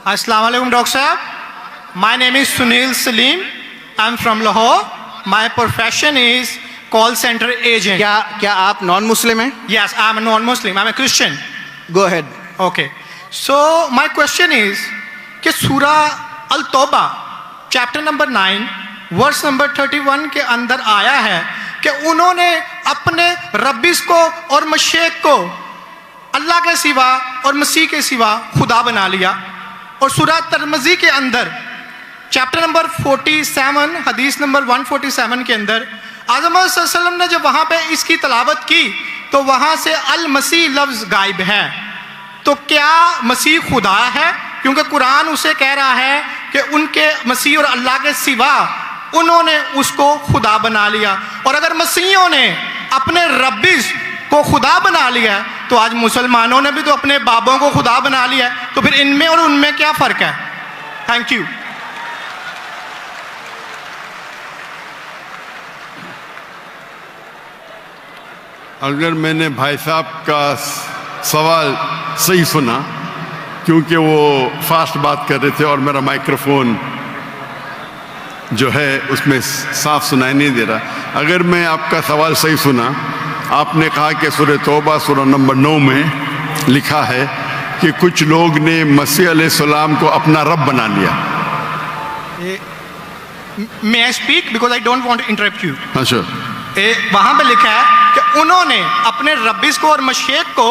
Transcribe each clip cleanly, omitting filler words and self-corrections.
Assalamu alaikum, Dr. Sahab. My name is Sunil Salim. I'm from Lahore. My profession is call center agent. क्या आप non Muslim हैं? Yes, I'm a non-Muslim. I'm a Christian. Go ahead. Okay. So my question is कि सूरह अल-तौबा chapter number 9 verse number 31 के अंदर आया है कि उन्होंने अपने रब्बिस को और मशेक को अल्लाह के सिवा और मसीह के सिवा खुदा बना लिया। और सूरह तिरमिज़ी के अंदर चैप्टर नंबर 47 हदीस नंबर 147 के अंदर आज़म सल्लल्लाहु अलैहि वसल्लम ने जब वहाँ पे इसकी तलावत की तो वहाँ से अल मसीह लफ्ज़ गायब है। तो क्या मसीह खुदा है? क्योंकि कुरान उसे कह रहा है कि उनके मसीह और अल्लाह के सिवा उन्होंने उसको खुदा बना लिया। और अगर मसीहों ने अपने रब्बिस को खुदा बना लिया है तो आज मुसलमानों ने भी तो अपने बाबों को खुदा बना लिया है। तो फिर इनमें और उनमें क्या फ़र्क है? Thank you. अगर मैंने भाई साहब का सवाल सही सुना, क्योंकि वो फास्ट बात कर रहे थे और मेरा माइक्रोफोन जो है उसमें साफ सुनाई नहीं दे रहा। अगर मैं आपका सवाल सही सुना, आपने कहा कि सूरह तौबा सूरह नंबर 9 में लिखा है कि कुछ लोग ने मसीह अलैहिस्सलाम को अपना रब बना लिया। May I speak because I don't want to interrupt you. अच्छा, वहाँ पे लिखा है कि उन्होंने अपने रब्बिस को और मशेक को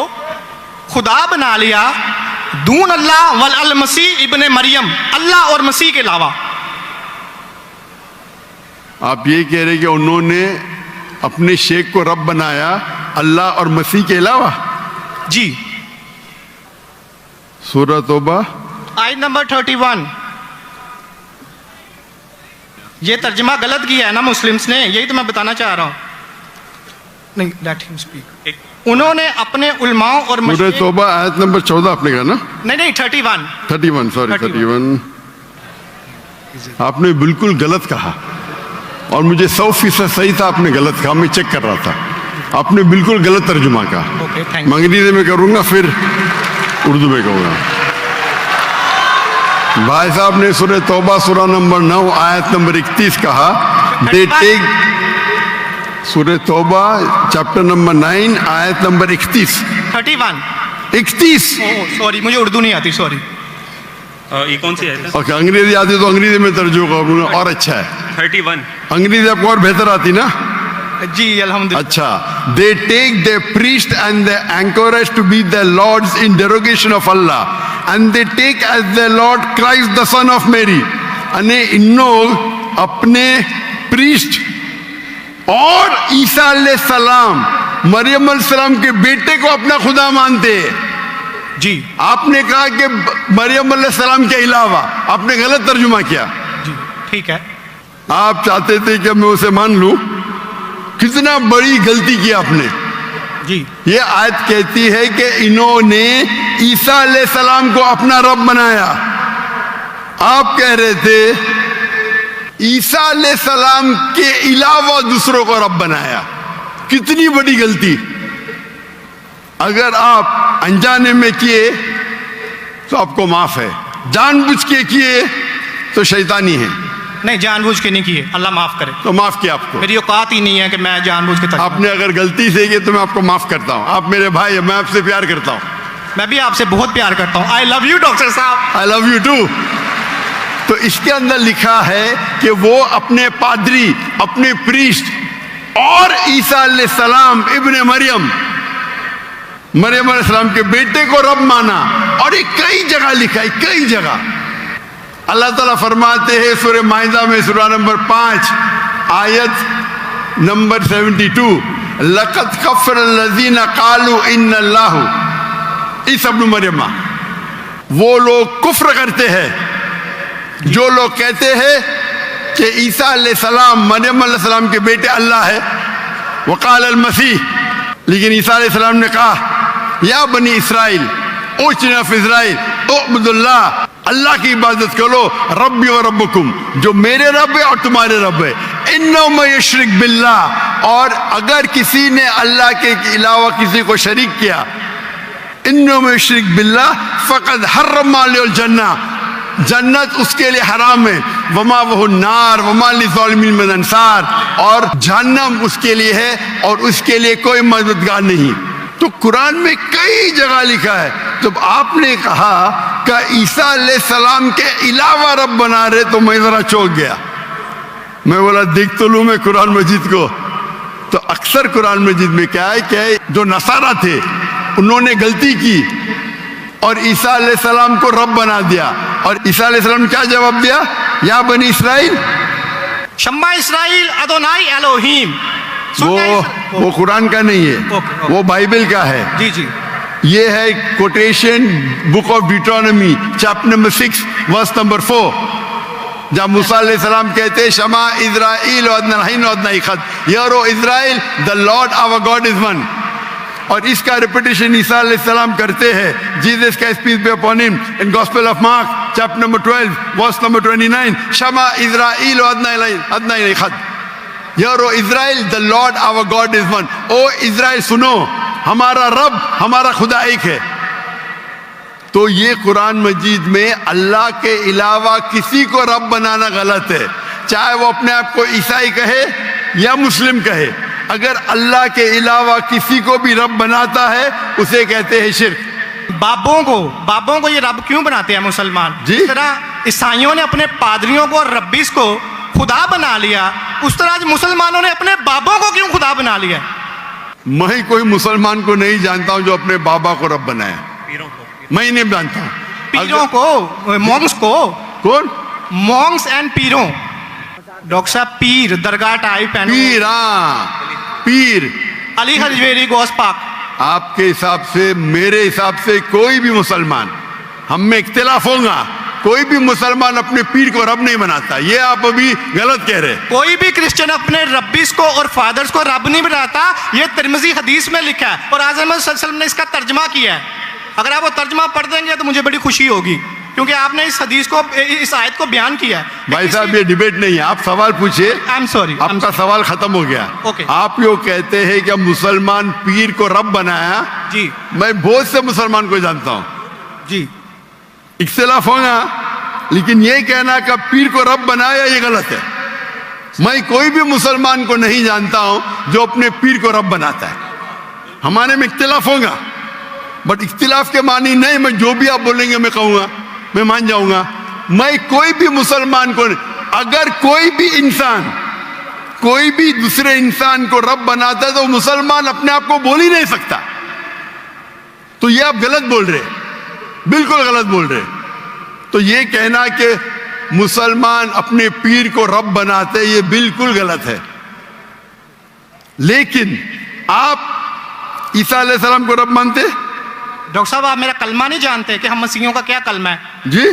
खुदा बना लिया दून अल्लाह वल अल मसीह इब्ने मरियम, अल्लाह और मसीह के अलावा। आप ये कह रहे कि उन्होंने अपने शेख को रब बनाया अल्लाह और मसीह के अलावा? जी। सूरह तौबा आयत नंबर 31। ये तर्जमा गलत किया है ना मुस्लिम्स ने, यही तो मैं बताना चाह रहा हूँ। नहीं, लेट हिम स्पीक। उन्होंने अपने उलमाओं और सूरह तौबा आयत नंबर 14 आपने कहा ना? नहीं 31 सॉरी 31 आपने बिल्कुल गलत कहा और मुझे 100% सही था, आपने गलत कहा, मैं चेक कर रहा था। आपने बिल्कुल गलत तर्जुमा कहा। Okay, thank you. अंग्रेजी में करूंगा फिर उर्दू में कहूंगा। भाई साहब ने सूरह तौबा सूरह नंबर 9 आयत नंबर 31 कहा, दे टेक, सूरह तौबा चैप्टर नंबर 9 आयत नंबर 31 सॉरी मुझे उर्दू नहीं आती, सॉरी। ये कौन सी है? ओके, अंग्रेजी आती तो अंग्रेजी में तर्जुमा करूंगा और अच्छा है। 31 अंग्रेजी आपको और बेहतर आती ना? जी अल्हम्दुलिल्लाह। अच्छा, they take their priest and their anchorage to be their lords in derogation of Allah, and they take as their Lord Christ the son of Mary। अने इन लोग अपने प्रीस्ट और ईसा अलैहिस्सलाम मरियम अलैहिस्सलाम के बेटे को अपना खुदा मानते हैं। जी आपने कहा कि मरियम अलैहिस्सलाम के अलावा, आपने गलत तर्जुमा किया। जी ठीक है। आप चाहते थे कि मैं उसे मान लूं, कितना बड़ी गलती की आपने। जी ये आयत कहती है कि इन्होंने ईसा अलैहिस्सलाम को अपना रब बनाया। आप कह रहे थे ईसा अलैहिस्सलाम के अलावा दूसरों को रब बनाया। कितनी बड़ी गलती। अगर आप अनजाने में किए तो आपको माफ है, जानबूझ के किए तो शैतानी है। नहीं, जानबूझ के नहीं किए, अल्लाह माफ करे। तो माफ किया आपको। मेरी औकात ही नहीं है कि मैं जानबूझ के आपने अगर गलती से किया तो मैं आपको माफ करता हूं। आप मेरे भाई हैं, मैं आपसे प्यार करता हूं। मैं भी आपसे बहुत प्यार करता हूँ। आई लव यू डॉक्टर साहब। I love you too. तो इसके अंदर लिखा है कि वो अपने पादरी, अपने प्रीस्ट और ईसा अलैहिस्सलाम इब्ने मरियम अलैहिस्सलाम के बेटे को रब माना। और ये कई जगह लिखा है, कई जगह। अल्लाह ताला फरमाते हैं सूरह माइदा में सूरह नंबर 5 आयत नंबर 72, लक़द कफ़र लज़ीना क़ालू इन्नल्लाहु ईसा इब्न मरियम। वो लोग कुफ्र करते हैं जो लोग कहते हैं कि ईसा अलैहिस्सलाम मरियम अलैहिस्सलाम के बेटे अल्लाह है। वक़ाल अल मसीह, लेकिन ईसा अलैहिस्सलाम ने कहा, या बनी इसराइल ओ चिल्ड्रन ऑफ इज़राइल उअब्दुल्लाह, अल्लाह की इबादत करो, रब्बी व रब्बुकुम, जो मेरे रब है और तुम्हारे रब है। इन्नहु मन युश्रिक बिल्लाह, और अगर किसी ने अल्लाह के अलावा किसी को शरीक किया, इन्नहु मन युश्रिक बिल्लाह फ़क़द हर्रम अलैहिल जन्नह, जन्नत उसके लिए हराम है, वमा वह नार वमा लिज़ालिमीन मिन अंसार, और जहन्नम उसके लिए है और उसके लिए कोई मददगार नहीं। तो कुरान में कई जगह लिखा है। जब आपने कहा कि ईसा अलैहिस्सलाम के अलावा रब बना रहे, तो मैं जरा चौंक गया। मैं बोला देख तो लूं मैं कुरान मजीद को। तो अक्सर कुरान मजीद में क्या है जो नसारा थे उन्होंने गलती की और ईसा अलैहिस्सलाम को रब बना दिया। और ईसा अलैहिस्सलाम ने क्या जवाब दिया? या बनी इसराइल, शम्मा इसराइल अदोनाई एलोहीम। वो कुरान का नहीं है, ओके। वो बाइबल का है। जी जी, ये है quotation book of Deuteronomy chapter number 6 verse number 4, जब मूसा अलैहिस्सलाम कहते हैं शमा इज़राइल यारो इज़राइल the Lord our God is one. और इसका रिपीटेशन ईसा अलैहिस्सलाम करते हैं, जीसस का peace be upon him, in gospel of Mark chapter number 12 verse number 29, शमा इज़राइल यारो इज़राइल the Lord our God is one. O Israel सुनो, हमारा रब हमारा खुदा एक है। तो ये कुरान मजीद में अल्लाह के अलावा किसी को रब बनाना गलत है, चाहे वो अपने आप को ईसाई कहे या मुस्लिम कहे। अगर अल्लाह के अलावा किसी को भी रब बनाता है उसे कहते हैं शिर्क। बाबों को ये रब क्यों बनाते हैं मुसलमान? जी? जिस तरह ईसाइयों ने अपने पादरियों को और रब्बीस को खुदा बना लिया, उस तरह आज मुसलमानों ने अपने बाबों को क्यों खुदा बना लिया? मैं कोई मुसलमान को नहीं जानता हूं जो अपने बाबा को रब बनाया, मैं नहीं जानता हूं। पीरों को, मॉन्क्स को, कौन? Monks and पीरों। डॉक्टर साहब पीर दरगाह टाइप है, पीर, हाँ पीर। अली हजवेरी गोस पाक। आपके हिसाब से, मेरे हिसाब से कोई भी मुसलमान, हम में इख्तिलाफ होगा, कोई भी मुसलमान अपने पीर को रब नहीं बनाता। ये आप अभी गलत कह रहे हैं। कोई भी क्रिश्चियन अपने रब्बीस को और फादर्स को रब नहीं बनाता, ये तिरमिज़ी हदीस में लिखा है और आज़म सल्लल्लाहु अलैहि वसल्लम ने इसका तर्जमा किया है। अगर आप वो तर्जमा पढ़ देंगे तो मुझे बड़ी खुशी होगी, क्योंकि आपने इस हदीस को, इस आयत को बयान किया है। भाई साहब ये डिबेट नहीं है, आप सवाल पूछिए। आई एम सॉरी, आपका सवाल खत्म हो गया। ओके। आप यो कहते हैं कि मुसलमान पीर को रब बनाया। जी मैं बहुत से मुसलमान को जानता हूं, जी, इख्तिलाफ होगा, लेकिन ये कहना कि पीर को रब बनाया ये गलत है। मैं कोई भी मुसलमान को नहीं जानता हूं जो अपने पीर को रब बनाता है। हमारे में इख्तिलाफ होगा, बट इख्तिलाफ के मानी नहीं, मैं जो भी आप बोलेंगे मैं कहूंगा, मैं मान जाऊंगा। मैं कोई भी मुसलमान को, अगर कोई भी इंसान कोई भी दूसरे इंसान को रब बनाता है तो मुसलमान अपने आप को बोल ही नहीं सकता। तो ये आप गलत बोल रहे, बिल्कुल गलत बोल रहे। तो ये कहना कि मुसलमान अपने पीर को रब बनाते, ये बिल्कुल गलत है। लेकिन आप ईसा अलैहिस्सलाम को रब मानते? डॉक्टर साहब आप मेरा कलमा नहीं जानते कि हम मसीहियों का क्या कलमा है? जी,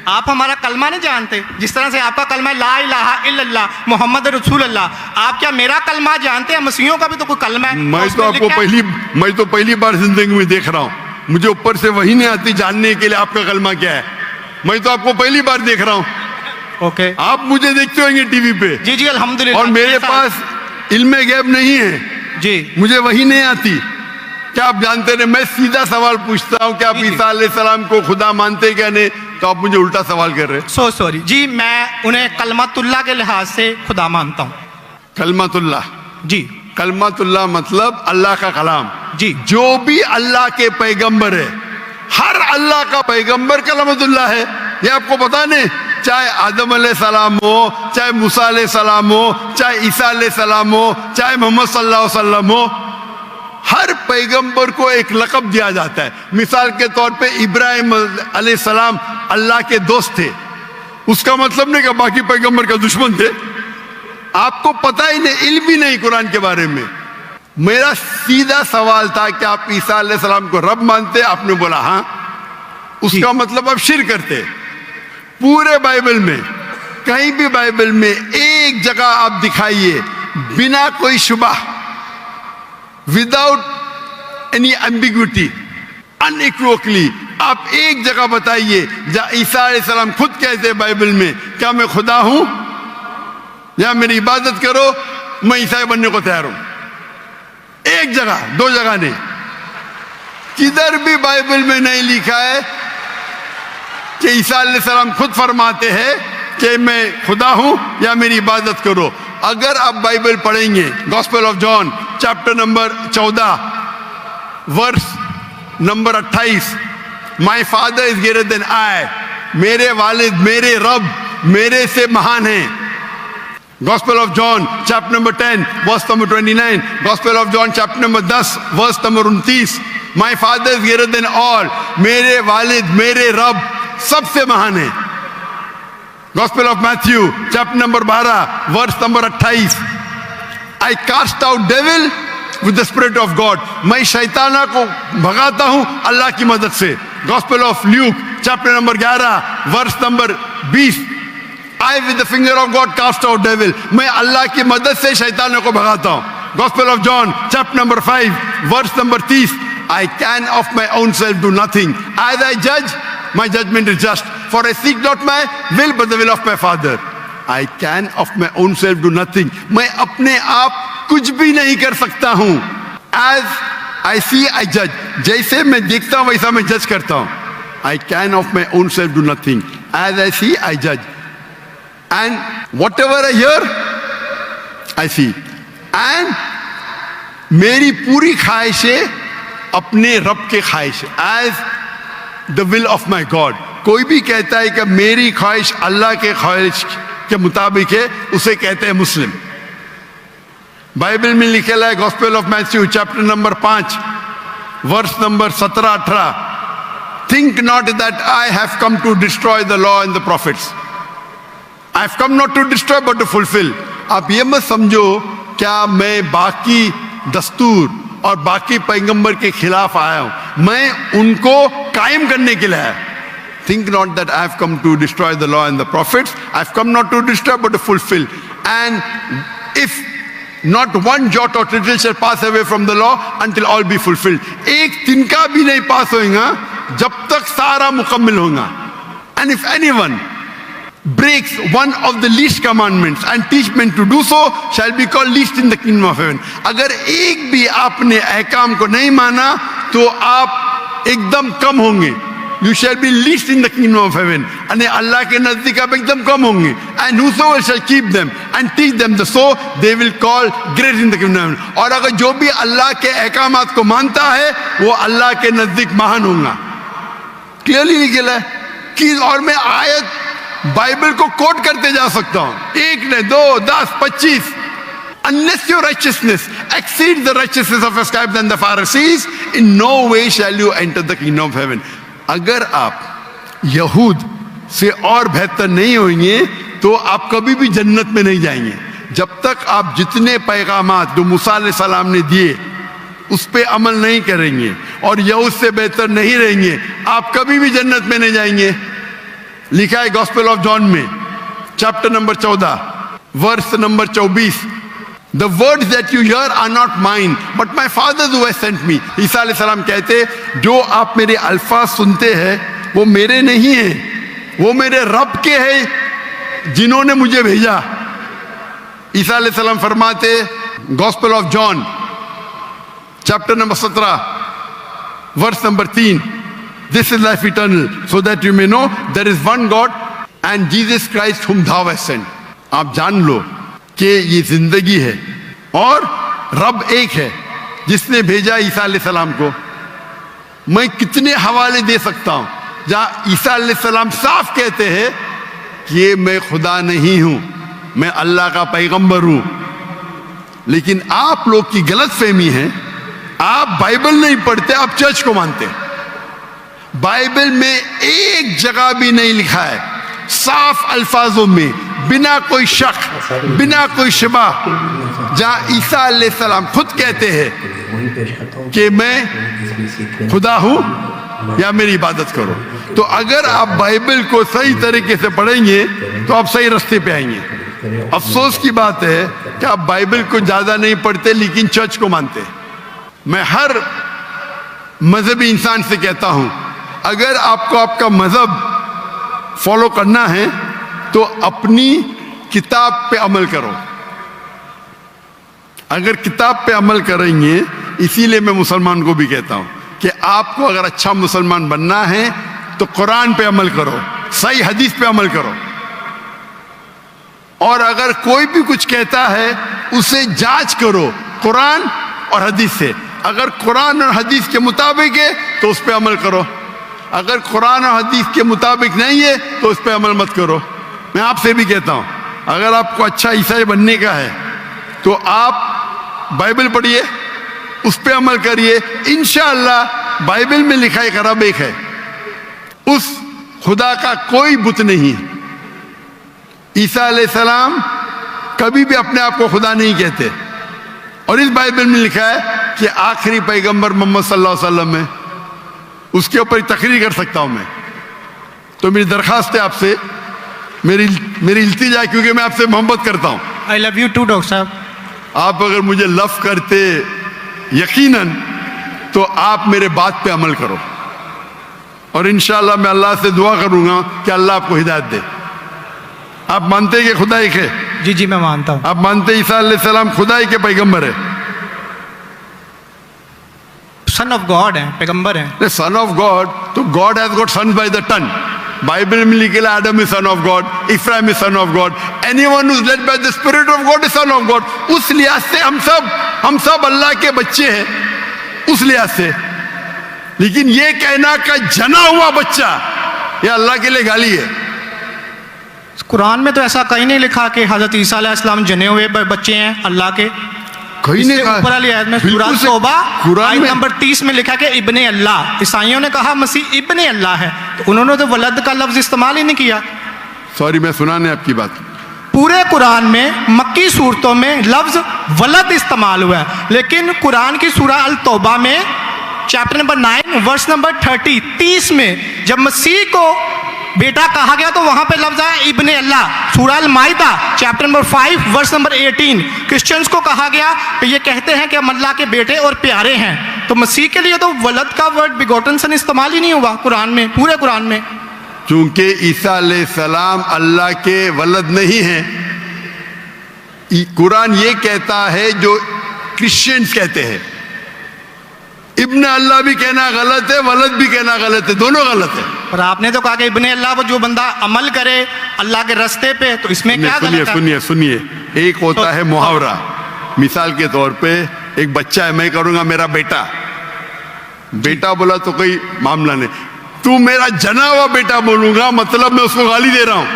आप हमारा कलमा नहीं जानते? जिस तरह से आपका कलमा है ला इलाहा इल्लल्लाह मोहम्मद रसूल अल्लाह, आप क्या मेरा कलमा जानते हैं? मसीहियों का भी तो कोई कलमा है। मैं उसमें तो पहली बार जिंदगी में देख रहा हूं। मुझे ऊपर से वही नहीं आती जानने के लिए आपका कलमा क्या है। मैं तो आपको पहली बार देख रहा हूं। ओके, आप मुझे देखते होंगे टीवी पे। जी जी अल्हम्दुलिल्लाह। और मेरे पास इल्म गैब नहीं है जी, मुझे वही नहीं आती। क्या आप जानते नहीं? मैं सीधा सवाल पूछता हूं कि आप ईसा अलैहिस्सलाम को खुदा मानते क्या नहीं, तो आप मुझे उल्टा सवाल कर रहे हैं। सो सॉरी जी, मैं उन्हें कलमतुल्लाह के लिहाज से खुदा मानता हूँ। कलमतुल्लाह, जी कलमतुल्लाह मतलब अल्लाह का कलाम। जी, जो भी अल्लाह के पैगंबर है, हर अल्लाह का पैगंबर कलमतुल्लाह है। ये आपको पता नहीं? चाहे आदम अलैहिस्सलाम हो, चाहे मूसा अलैहिस्सलाम हो, चाहे ईसा अलैहिस्सलाम हो, चाहे मोहम्मद सल्लल्लाहु अलैहि वसल्लम हो, हर पैगंबर को एक लक़ब दिया जाता है। मिसाल के तौर पे इब्राहिम अलैहिस्सलाम अल्लाह के दोस्त थे, उसका मतलब नहीं कि बाकी पैगंबर का दुश्मन थे। आपको पता ही नहीं, इल्म भी नहीं कुरान के बारे में। मेरा सीधा सवाल था कि आप ईसा अलैहिस्सलाम को रब मानते? आपने बोला हाँ। उसका मतलब आप शिर्क करते। पूरे बाइबल में, कहीं भी बाइबल में एक जगह आप दिखाइए बिना कोई शुबह, विदाउट एनी एम्बिग्विटी, अनइक्वोकली, आप एक जगह बताइए जहां ईसा अलैहिस्सलाम खुद कहते हैं बाइबल में क्या मैं खुदा हूं या मेरी इबादत करो, मैं ईसाई बनने को तैयार हूं। एक जगह, दो जगह नहीं, किधर भी बाइबल में नहीं लिखा है کہ عیسیٰ علیہ السلام خود فرماتے ہیں کہ میں خدا ہوں یا میری عبادت کرو. اگر آپ بائبل پڑھیں گے gospel of John chapter number 14 verse number 28, my father is greater than I, میرے والد میرے رب میرے سے مہان ہیں. Gospel of John chapter number 10 verse number 29, Gospel of John chapter number 10 verse number 29, my father is greater than all, میرے والد میرے رب سب سے مہان ہیں. Gospel of Matthew chapter number 12 verse number 28, I cast out devil with the spirit of God, میں شیطانہ کو بھگاتا ہوں اللہ کی مدد سے. Gospel of Luke chapter number 11 verse number 20, I with the finger of God cast out devil, میں اللہ کی مدد سے شیطانوں کو بھگاتا ہوں. Gospel of John chapter number 5 verse number 30, I can of my own self do nothing, as I judge my judgment is just, for I seek not my will but the will of my Father. I can of my own self do nothing, میں اپنے آپ کچھ بھی نہیں کر سکتا ہوں. As I see I judge, جیسے میں دیکھتا ہوں ویسا میں جج کرتا ہوں. I can of my own self do nothing, as I see I judge, and whatever I hear I see, and میری پوری خواہشیں اپنے رب کے خواہش, as the will of my God. کوئی بھی کہتا ہے کہ میری خواہش اللہ کے خواہش کے مطابق ہے, اسے کہتے ہیں مسلم. بائبل میں لکھا ہے Gospel of Matthew chapter number 5 verse number 17-18, think not that I have come to destroy the law and the prophets, I have come not to destroy but to fulfill. آپ یہ مت سمجھو کیا میں باقی دستور اور باقی پیغمبر کے خلاف آیا ہوں, میں ان کو قائم کرنے کے لیے آیا. Think not that I have come to destroy the law and the prophets, I have come not to destroy but to fulfill. And if not one jot or tittle shall pass away from the law until all be fulfilled, ایک تنکا بھی نہیں پاس ہوئے گا جب تک سارا مکمل ہوگا. And if anyone breaks one of the least commandments and teach men to do so shall be called least in the kingdom of heaven. اگر ایک بھی آپ نے احکام کو نہیں مانا تو آپ ایک دم کم ہوں گے. You shall be least in the kingdom of heaven. یعنی اللہ کے نزدیک آپ ایک دم کم ہوں گے. And whosoever shall keep them and teach them the so they will call great in the kingdom of heaven. اور اگر جو بھی اللہ کے احکامات کو مانتا ہے وہ اللہ کے نزدیک مہان ہوگا. کلیئرلی لکھا ہے کہ, اور میں آیت بائبل کو کوٹ کرتے جا سکتا ہوں, ایک نے 2 10 25, unless your righteousness exceeds the righteousness of the scribes and the Pharisees, in no way shall you enter the kingdom of heaven. اگر آپ یہود سے اور بہتر نہیں ہوئیں گے تو آپ کبھی بھی جنت میں نہیں جائیں گے. جب تک آپ جتنے پیغامات جو موسیٰ علیہ السلام نے دیے اس پہ عمل نہیں کریں گے اور یہود سے بہتر نہیں رہیں گے, آپ کبھی بھی جنت میں نہیں جائیں گے. لکھا ہے گاسپل آف جان میں chapter number 14 verse number 24, the words that you hear are not mine but my Father who has sent me. عیسیٰ علیہ السلام کہتے جو آپ میرے الفاظ سنتے ہیں وہ میرے نہیں ہیں, وہ میرے رب کے ہیں جنہوں نے مجھے بھیجا. عیسیٰ علیہ السلام فرماتے Gospel of John chapter number 17 verse number 3, this is life eternal so that you may know there is one God and Jesus Christ whom thou hast sent. آپ جان لو کہ یہ زندگی ہے اور رب ایک ہے جس نے بھیجا عیسیٰ علیہ السلام کو. میں کتنے حوالے دے سکتا ہوں جہاں عیسیٰ علیہ السلام صاف کہتے ہیں کہ میں خدا نہیں ہوں, میں اللہ کا پیغمبر ہوں. لیکن آپ لوگ کی غلط فہمی ہے, آپ بائبل نہیں پڑھتے, آپ چرچ کو مانتے. بائبل میں ایک جگہ بھی نہیں لکھا ہے صاف الفاظوں میں بنا کوئی شک بنا کوئی شبہ جہاں عیسیٰ علیہ السلام خود کہتے ہیں کہ میں خدا ہوں یا میری عبادت کرو. تو اگر آپ بائبل کو صحیح طریقے سے پڑھیں گے تو آپ صحیح راستے پہ آئیں گے. افسوس کی بات ہے کہ آپ بائبل کو زیادہ نہیں پڑھتے لیکن چرچ کو مانتے. میں ہر مذہبی انسان سے کہتا ہوں اگر آپ کو آپ کا مذہب فالو کرنا ہے تو اپنی کتاب پہ عمل کرو. اگر کتاب پہ عمل کریں گے, اسی لیے میں مسلمان کو بھی کہتا ہوں کہ آپ کو اگر اچھا مسلمان بننا ہے تو قرآن پہ عمل کرو, صحیح حدیث پہ عمل کرو. اور اگر کوئی بھی کچھ کہتا ہے اسے جانچ کرو قرآن اور حدیث سے. اگر قرآن اور حدیث کے مطابق ہے تو اس پہ عمل کرو, اگر قرآن اور حدیث کے مطابق نہیں ہے تو اس پہ عمل مت کرو. میں آپ سے بھی کہتا ہوں, اگر آپ کو اچھا عیسائی بننے کا ہے تو آپ بائبل پڑھیے, اس پہ عمل کریے. انشاءاللہ بائبل میں لکھا ایک رب ایک ہے, اس خدا کا کوئی بت نہیں ہے. عیسیٰ علیہ السلام کبھی بھی اپنے آپ کو خدا نہیں کہتے, اور اس بائبل میں لکھا ہے کہ آخری پیغمبر محمد صلی اللہ علیہ وسلم ہے. اس کے اوپر تقریر کر سکتا ہوں میں. تو میری درخواست ہے آپ سے, میری التجا ہے, کیونکہ میں آپ سے محبت کرتا ہوں. I love you too, doctor صاحب. آپ اگر مجھے لو کرتے یقیناً تو آپ میرے بات پہ عمل کرو, اور انشاءاللہ میں اللہ سے دعا کروں گا کہ اللہ آپ کو ہدایت دے. آپ مانتے ہیں کہ خدا ایک ہے؟ جی جی میں مانتا ہوں. آپ مانتے ہیں عیسیٰ علیہ السلام خدا ہی کے پیغمبر ہے؟ سن آف گاڈ ہیں, پیغمبر ہیں. سن آف گاڈ, تو God has got sons by the ton. Bible میں لکھا ہے Adam is son of God, Ephraim is son of God, anyone who is led by the spirit of God is son of God. اس لحاظ سے ہم سب اللہ کے بچے ہیں, اس لحاظ سے. لیکن یہ کہنا کہ جنا ہوا بچہ یہ اللہ کے لیے گالی ہے. قرآن میں تو ایسا کہیں نہیں لکھا کہ حضرت عیسیٰ علیہ السلام جنے ہوئے بچے ہیں اللہ کے. کہیں اس نہیں سے کہا. اوپر والی آیت میں سورہ بالکل سے توبہ قرآن آیت میں نمبر 30 میں لکھا کہ ابن اللہ. عیسائیوں نے کہا مسیح ابن اللہ ہے, تو انہوں نے تو ولد کا لفظ استعمال ہی نہیں کیا. سوری میں سنانے آپ کی بات. پورے قرآن میں مکی صورتوں میں لفظ ولد استعمال ہوا ہے, لیکن قرآن کی سورہ التوبہ میں چیپٹر نمبر 9 ورس نمبر 30 میں جب مسیح کو بیٹا کہا گیا تو وہاں پہ لفظ ہے ابن اللہ. سورہ المائدہ chapter number 5 verse number 18 Christians کو کہا گیا کہ یہ کہتے ہیں کہ ہم اللہ کے بیٹے اور پیارے ہیں. تو مسیح کے لیے تو ولد کا ورڈ بیگوٹن سن استعمال ہی نہیں ہوا قرآن میں, پورے قرآن میں. چونکہ عیسیٰ علیہ السلام اللہ کے ولد نہیں ہیں. قرآن یہ کہتا ہے جو کرسچنز کہتے ہیں. ابن اللہ بھی کہنا غلط ہے, ولد بھی کہنا غلط ہے, دونوں غلط ہے. اور آپ نے تو کہا کہ ابن اللہ وہ جو بندہ عمل کرے اللہ کے رستے پہ, تو اس میں کیا غلط ہے؟ سنیے, ایک ہوتا ہے محاورہ. مثال کے طور پہ ایک بچہ ہے, میں کروں گا میرا بیٹا. بیٹا بولا تو کوئی معاملہ نہیں. تو میرا جنا ہوا بیٹا بولوں گا مطلب میں اس کو گالی دے رہا ہوں,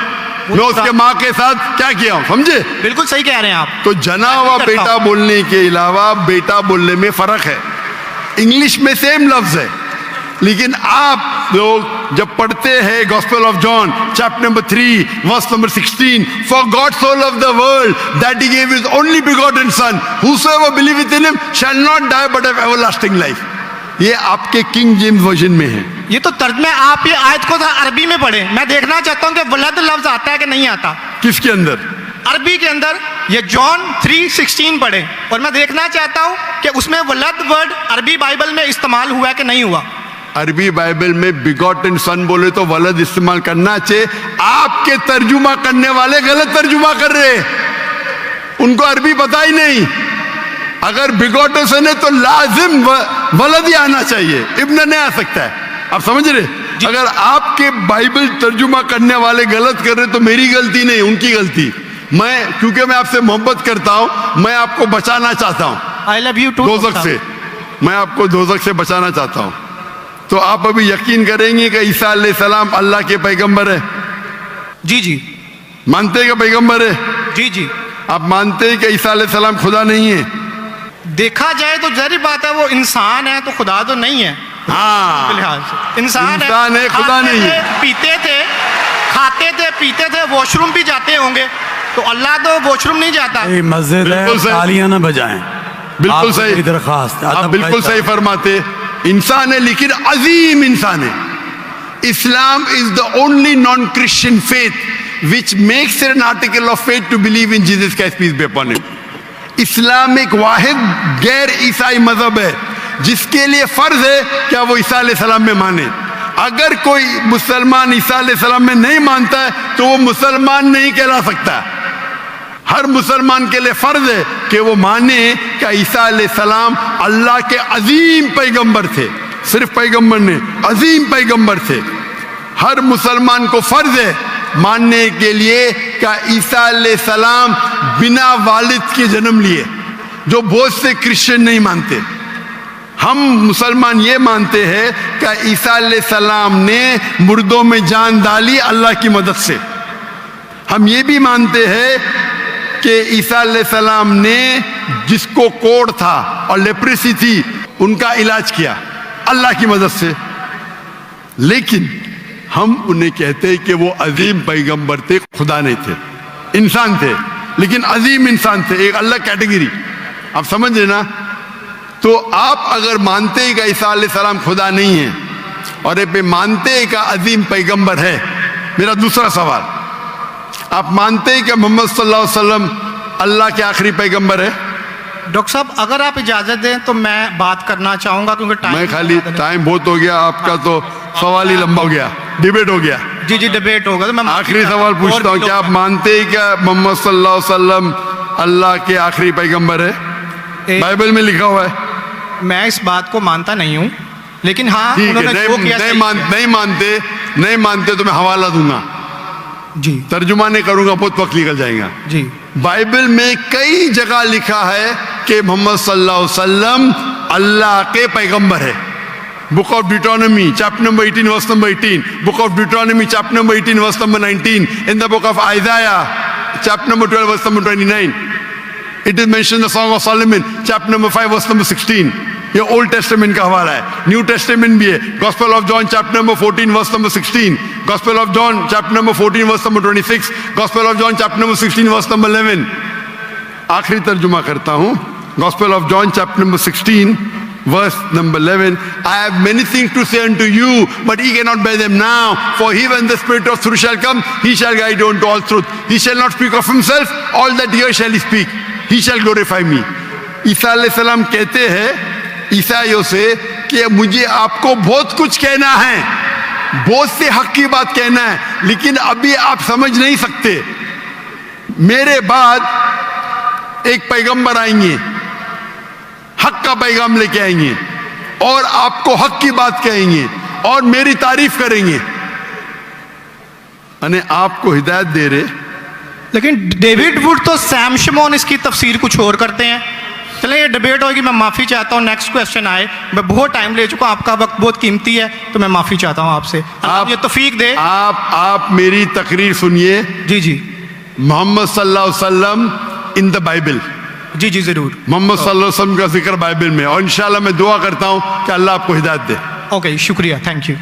میں اس کے ماں کے ساتھ کیا کیا ہوں, سمجھے؟ بالکل صحیح کہہ رہے ہیں آپ. تو جنا ہوا بیٹا بولنے کے علاوہ بیٹا بولنے میں فرق ہے. انگلش میں سیم لفظ ہے, لیکن آپ لوگ جب پڑھتے ہیں gospel of John chapter number 3 verse number 16, for God so loved the world that he gave his only begotten son whosoever believeth in him shall not die but have everlasting life. یہ آپ کے king James version میں ہے. یہ تو ترجمہ, آپ یہ آیت کو عربی میں پڑھیں. میں دیکھنا چاہتا ہوں کہ ولد لفظ آتا ہے کہ نہیں آتا. کس کے اندر؟ عربی کے اندر. یہ جان 3:16 پڑھیں, اور میں دیکھنا چاہتا ہوں کہ اس میں ولد ورڈ عربی بائبل میں استعمال ہوا ہے کہ نہیں ہوا. عربی بائبل میں بیگوٹن سن بولے تو ولد استعمال کرنا چاہیے. آپ کے ترجمہ کرنے والے غلط ترجمہ کر رہے, ان کو عربی پتہ ہی نہیں. اگر بیگوٹن سن ہے تو لازم ولد ہی آنا چاہیے, ابن نہیں آ سکتا ہے. آپ سمجھ رہے؟ اگر آپ کے بائبل ترجمہ کرنے والے غلط کر رہے تو میری غلطی نہیں, ان کی غلطی. میں کیونکہ میں آپ سے محبت کرتا ہوں, میں آپ کو بچانا چاہتا ہوں I love you too. دوزخ سے. میں آپ کو دوزخ سے بچانا چاہتا ہوں. تو آپ ابھی یقین کریں گے کہ عیسیٰ علیہ السلام اللہ کے پیغمبر ہے؟ جی جی مانتے ہیں کہ پیغمبر ہے؟ جی جی. آپ مانتے ہیں کہ عیسیٰ علیہ السلام خدا نہیں ہے؟ دیکھا جائے تو ظاہر بات ہے وہ انسان ہے, تو خدا تو نہیں ہے. ہاں, فی سے انسان ہے, خدا نہیں ہے. پیتے تھے, کھاتے تھے, پیتے تھے, واش روم بھی جاتے ہوں گے, تو اللہ تو واش روم نہیں جاتا. مسجد ہے, تالیاں نہ بجائیں. بالکل صحیح درخواست, آپ بالکل صحیح فرماتے. انسان ہے لیکن عظیم انسان ہے. Islam is the only non Christian faith which makes it an article of faith to believe in Jesus Christ, peace be upon him. اسلام ایک واحد غیر عیسائی مذہب ہے جس کے لیے فرض ہے کیا وہ عیسیٰ علیہ السلام میں مانے. اگر کوئی مسلمان عیسیٰ علیہ السلام میں نہیں مانتا ہے تو وہ مسلمان نہیں کہلا سکتا. ہر مسلمان کے لیے فرض ہے کہ وہ مانے کہ عیسیٰ علیہ السلام اللہ کے عظیم پیغمبر تھے. صرف پیغمبر نہیں, عظیم پیغمبر تھے. हर मुसलमान को फर्ज है मानने के लिए कि ईसा अलैहिस्सलाम बिना वालिद के जन्म लिए, जो बहुत से क्रिश्चियन नहीं मानते। हम मुसलमान ये मानते हैं कि ईसा अलैहिस्सलाम ने मुर्दों में जान डाली अल्लाह की मदद से। हम ये भी मानते हैं कि ईसा अलैहिस्सलाम ने जिसको कोढ़ था और लेप्रेसी थी उनका इलाज किया अल्लाह की मदद से। लेकिन हम उन्हें कहते हैं कि वो अजीम पैगंबर थे, खुदा नहीं थे, इंसान थे, लेकिन अजीम इंसान थे, एक अलग कैटेगरी। आप समझ रहे ना? तो आप अगर मानते हैं कि ईसा अलैहिस्सलाम खुदा नहीं है और ये मानते हैं कि अजीम पैगंबर है, मेरा दूसरा सवाल, आप मानते हैं कि मोहम्मद सल्लल्लाहु अलैहि वसल्लम अल्लाह के आखिरी पैगंबर है? डॉक्टर साहब अगर आप इजाजत दें तो मैं बात करना चाहूंगा, क्योंकि मैं खाली टाइम बहुत हो गया, आपका तो सवाल ही लंबा हो गया, डिबेट हो गया। जी जी डिबेट होगा, तो मैं आखिरी सवाल पूछता हूँ, क्या आप मानते हैं क्या मोहम्मद सल्लल्लाहु अलैहि वसल्लम अल्लाह के आखिरी पैगंबर है? बाइबल में लिखा हुआ है। मैं इस बात को मानता नहीं हूँ, लेकिन हाँ ठीक है, उन्होंने जो किया सही किया। नहीं मानते तो मैं हवाला दूंगा, जी तर्जुमा नहीं करूंगा, बहुत वक्त निकल जाएगा। जी बाइबल में कई जगह लिखा है कि मोहम्मद सल्लल्लाहु अलैहि वसल्लम अल्लाह के पैगंबर है। Book of Deuteronomy chapter number 18 verse number 18, book of Deuteronomy chapter number 18 verse number 19, in the book of Isaiah chapter number 12 verse number 29, it is mention the Song of Solomon chapter number 5 verse number 16। ये old testament का हवाला है, new Testament भी है। Gospel of John chapter number 14 verse number 16, Gospel of John chapter number 14 verse number 26, Gospel of John chapter number 16 verse number 11। आखिरी तर्जुमा करता हूं, Gospel of John chapter number 16 verse number 11, I have many things to say unto you, but ye cannot bear them now. For he, when the Spirit of truth shall come, he shall guide you unto all truth. He shall not speak of himself, all that here shall he speak. He shall glorify me. ईसा अलैहिस्सलाम कहते हैं ईसाइयों से कि मुझे आपको बहुत कुछ कहना है, बहुत से हक की बात कहना है, लेकिन अभी आप समझ नहीं सकते। मेरे बाद एक पैगंबर आएंगे, हक का पैगाम लेके आएंगे और आपको हक की बात कहेंगे और मेरी तारीफ करेंगे, अने आपको हिदायत दे रहे। लेकिन डेविड वुड तो सैम शमोन इसकी तफसीर कुछ और करते हैं। चलिए ये डिबेट होगी, मैं माफ़ी चाहता हूँ। नेक्स्ट क्वेश्चन आए, मैं बहुत टाइम ले चुका हूँ, आपका वक्त बहुत कीमती है, तो मैं माफ़ी चाहता हूँ आपसे। आप ये तौफीक दे। आप मेरी तकरीर सुनिए। जी जी मोहम्मद सल्लल्लाहु अलैहि वसल्लम इन द बाइबल, जी जी ज़रूर। मोहम्मद सल्लल्लाहु अलैहि वसल्लम का जिक्र बाइबल में, और इंशाल्लाह मैं दुआ करता हूँ कि अल्लाह आपको हिदायत दे। ओके शुक्रिया, थैंक यू।